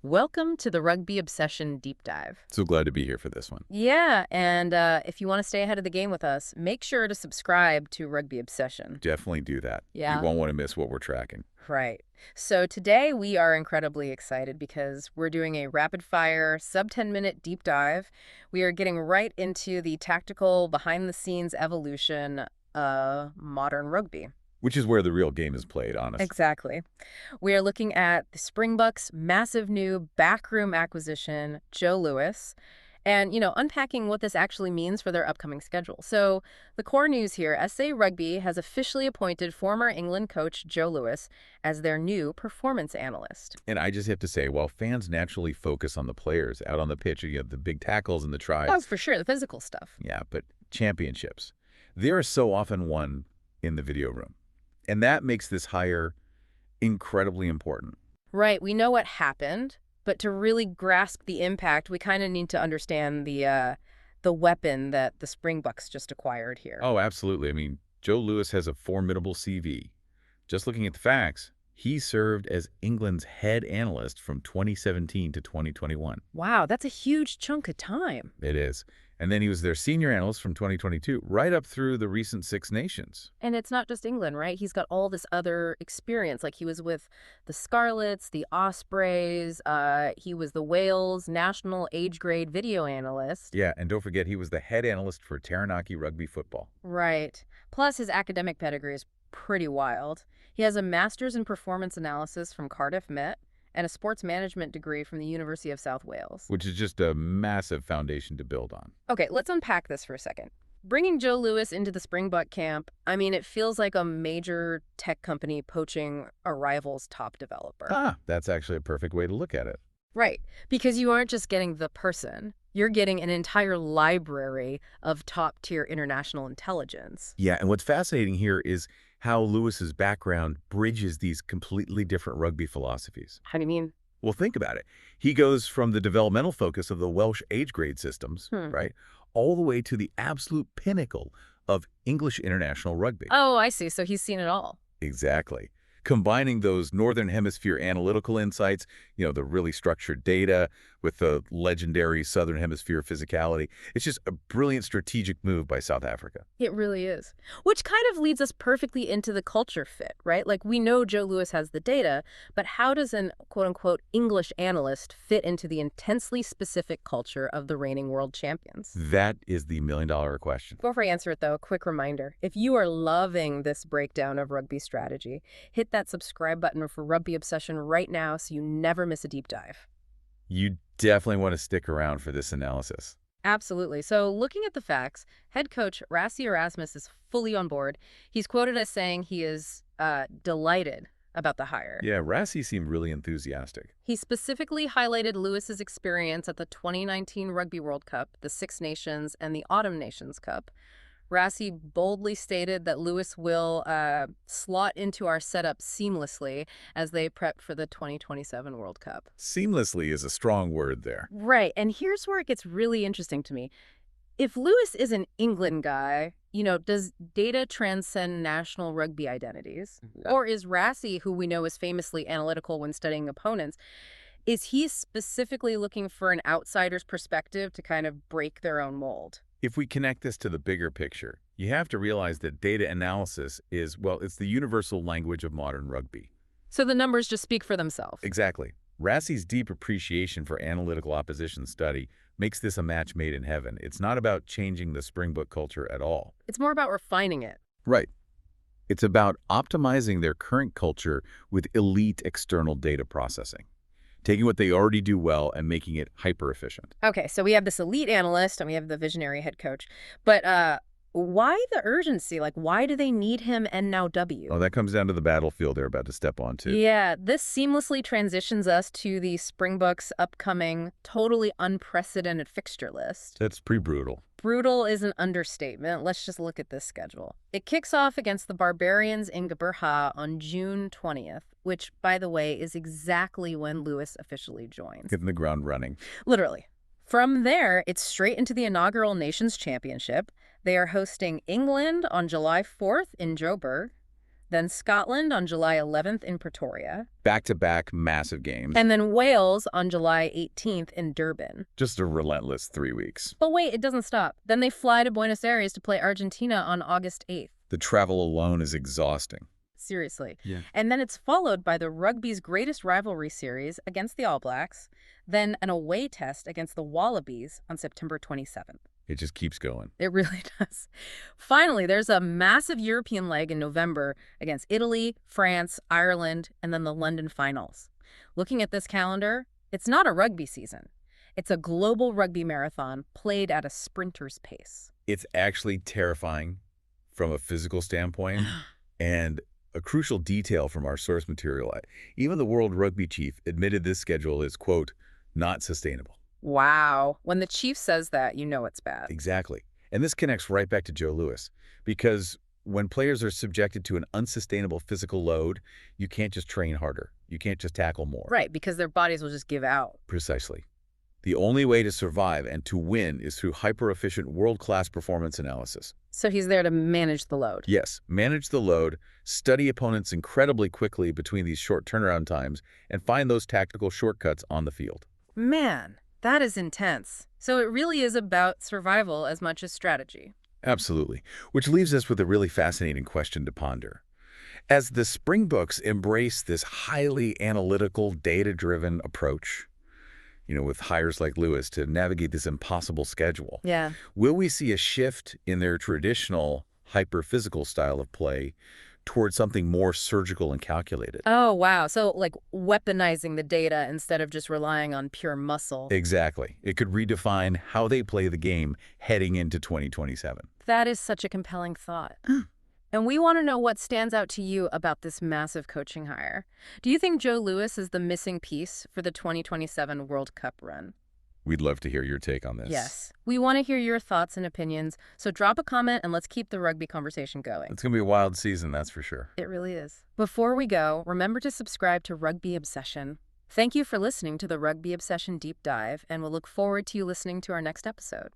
Welcome to the Rugby Obsession Deep Dive. So glad to be here for this one. Yeah, and if you want to stay ahead of the game with us, make sure to subscribe to Rugby Obsession. Definitely do that. Yeah. You won't want to miss what we're tracking. Right. So today we are incredibly excited because we're doing a rapid-fire, sub-10-minute deep dive. We are getting right into the tactical, behind-the-scenes evolution of modern rugby. Which is where the real game is played, honestly. Exactly. We are looking at the Springboks' massive new backroom acquisition, Joe Louis, and, unpacking what this actually means for their upcoming schedule. So the core news here, SA Rugby has officially appointed former England coach Joe Louis as their new performance analyst. And I just have to say, while fans naturally focus on the players out on the pitch, you have the big tackles and the tries. Oh, for sure, the physical stuff. Yeah, but championships, they are so often won in the video room. And that makes this hire incredibly important. Right. We know what happened, but to really grasp the impact, we kind of need to understand the weapon that the Springboks just acquired here. Oh, absolutely. I mean, Joe Louis has a formidable CV. Just looking at the facts, he served as England's head analyst from 2017 to 2021. Wow, that's a huge chunk of time. It is. And then he was their senior analyst from 2022, right up through the recent Six Nations. And it's not just England, right? He's got all this other experience. Like he was with the Scarlets, the Ospreys, he was the Wales national age grade video analyst. Yeah, and don't forget, he was the head analyst for Taranaki Rugby Football. Right. Plus, his academic pedigree is pretty wild. He has a master's in performance analysis from Cardiff Met and a sports management degree from the University of South Wales. Which is just a massive foundation to build on. Okay, let's unpack this for a second. Bringing Joe Louis into the Springbok camp, I mean, it feels like a major tech company poaching a rival's top developer. Ah, that's actually a perfect way to look at it. Right, because you aren't just getting the person, you're getting an entire library of top-tier international intelligence. Yeah, and what's fascinating here is how Lewis's background bridges these completely different rugby philosophies. How do you mean? Well, think about it. He goes from the developmental focus of the Welsh age grade systems, right, all the way to the absolute pinnacle of English international rugby. Oh, I see. So he's seen it all. Exactly. Combining those Northern Hemisphere analytical insights, the really structured data with the legendary Southern Hemisphere physicality. It's just a brilliant strategic move by South Africa. It really is. Which kind of leads us perfectly into the culture fit, right? Like we know Joe Louis has the data, but how does an quote-unquote English analyst fit into the intensely specific culture of the reigning world champions? That is the million-dollar question. Before I answer it, though, a quick reminder. If you are loving this breakdown of rugby strategy, hit that subscribe button for Rugby Obsession right now so you never miss a deep dive. You definitely want to stick around for this analysis. Absolutely. So looking at the facts, head coach Erasmus is fully on board. He's quoted as saying he is delighted about the hire. Yeah, Rassie seemed really enthusiastic. He specifically highlighted Lewis's experience at the 2019 Rugby World Cup, the Six Nations, and the Autumn Nations Cup. Rassie boldly stated that Louis will slot into our setup seamlessly as they prep for the 2027 World Cup. Seamlessly is a strong word there. Right, and here's where it gets really interesting to me. If Louis is an England guy, does data transcend national rugby identities? Or is Rassie, who we know is famously analytical when studying opponents, is he specifically looking for an outsider's perspective to kind of break their own mold? If we connect this to the bigger picture, you have to realize that data analysis is, well, it's the universal language of modern rugby. So the numbers just speak for themselves. Exactly. Rassie's deep appreciation for analytical opposition study makes this a match made in heaven. It's not about changing the Springbok culture at all. It's more about refining it. Right. It's about optimizing their current culture with elite external data processing, taking what they already do well and making it hyper-efficient. Okay, so we have this elite analyst and we have the visionary head coach. But why the urgency? Like, why do they need him and now W? Oh, that comes down to the battlefield they're about to step on, too. Yeah, this seamlessly transitions us to the Springboks' upcoming, totally unprecedented fixture list. That's pretty brutal. Brutal is an understatement. Let's just look at this schedule. It kicks off against the Barbarians in Gqeberha on June 20th, which, by the way, is exactly when Louis officially joins. Getting the ground running. Literally. From there, it's straight into the inaugural Nations Championship. They are hosting England on July 4th in Joburg. Then Scotland on July 11th in Pretoria. Back-to-back massive games. And then Wales on July 18th in Durban. Just a relentless 3 weeks. But wait, it doesn't stop. Then they fly to Buenos Aires to play Argentina on August 8th. The travel alone is exhausting. Seriously. Yeah. And then it's followed by the Rugby's greatest rivalry series against the All Blacks, then an away test against the Wallabies on September 27th. It just keeps going. It really does. Finally, there's a massive European leg in November against Italy, France, Ireland, and then the London finals. Looking at this calendar, it's not a rugby season. It's a global rugby marathon played at a sprinter's pace. It's actually terrifying from a physical standpoint, and a crucial detail from our source material. Even the World Rugby chief admitted this schedule is, quote, not sustainable. Wow. When the chief says that, you know it's bad. Exactly. And this connects right back to Joe Louis, because when players are subjected to an unsustainable physical load, you can't just train harder. You can't just tackle more. Right, because their bodies will just give out. Precisely. The only way to survive and to win is through hyper-efficient world-class performance analysis. So he's there to manage the load. Yes, manage the load, study opponents incredibly quickly between these short turnaround times, and find those tactical shortcuts on the field. Man, that is intense. So it really is about survival as much as strategy. Absolutely. Which leaves us with a really fascinating question to ponder. As the Springboks embrace this highly analytical, data-driven approach, with hires like Louis to navigate this impossible schedule, Yeah. will we see a shift in their traditional hyper-physical style of play towards something more surgical and calculated? Oh, wow. So like weaponizing the data instead of just relying on pure muscle. Exactly. It could redefine how they play the game heading into 2027. That is such a compelling thought. And we want to know what stands out to you about this massive coaching hire. Do you think Joe Louis is the missing piece for the 2027 World Cup run? We'd love to hear your take on this. Yes. We want to hear your thoughts and opinions, so drop a comment and let's keep the rugby conversation going. It's going to be a wild season, that's for sure. It really is. Before we go, remember to subscribe to Rugby Obsession. Thank you for listening to the Rugby Obsession Deep Dive, and we'll look forward to you listening to our next episode.